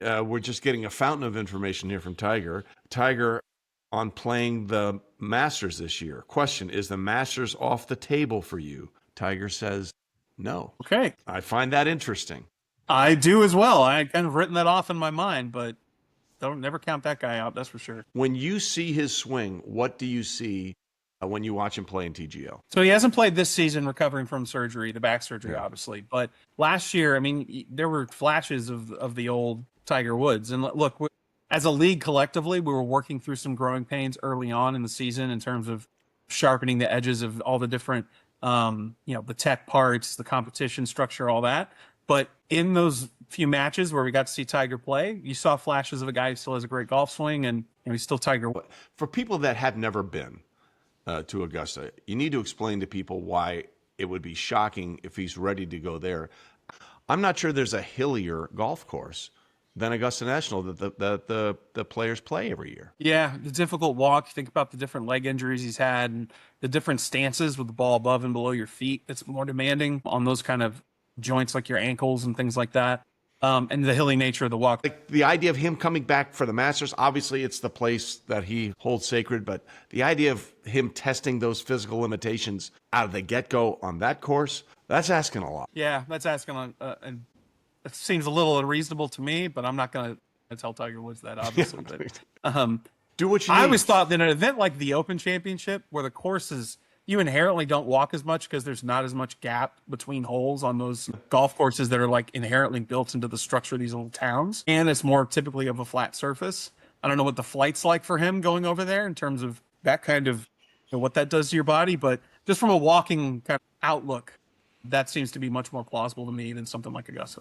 we're just getting a fountain of information here from Tiger. Tiger on playing the Masters this year. Question, is the Masters off the table for you? Tiger says no. Okay. I find that interesting. I do as well. I kind of written that off in my mind, but don't never count that guy out. That's for sure. When you see his swing, what do you see when you watch him play in TGL? So he hasn't played this season, recovering from surgery, the back surgery, Yeah. obviously. But last year, I mean, there were flashes of the old Tiger Woods. And look, as a league collectively, we were working through some growing pains early on in the season in terms of sharpening the edges of all the different, the tech parts, the competition structure, all that. But in those few matches where we got to see Tiger play, you saw flashes of a guy who still has a great golf swing, and he's still Tiger. For people that have never been to Augusta, you need to explain to people why it would be shocking if he's ready to go there. I'm not sure there's a hillier golf course than Augusta National that the players play every year. Yeah, the difficult walk. Think about the different leg injuries he's had and the different stances with the ball above and below your feet. It's more demanding on those kind of joints like your ankles and things like that. And the hilly nature of the walk. Like the idea of him coming back for the Masters, obviously it's the place that he holds sacred, but the idea of him testing those physical limitations out of the get-go on that course, that's asking a lot. Yeah, that's asking on, and it seems a little unreasonable to me, but I'm not going to tell Tiger Woods that, obviously. But do what you need. I always thought that an event like the Open Championship, where the course is, you inherently don't walk as much because there's not as much gap between holes on those golf courses that are like inherently built into the structure of these little towns. And it's more typically of a flat surface. I don't know what the flight's like for him going over there in terms of that kind of, what that does to your body, but just from a walking kind of outlook, that seems to be much more plausible to me than something like Augusta.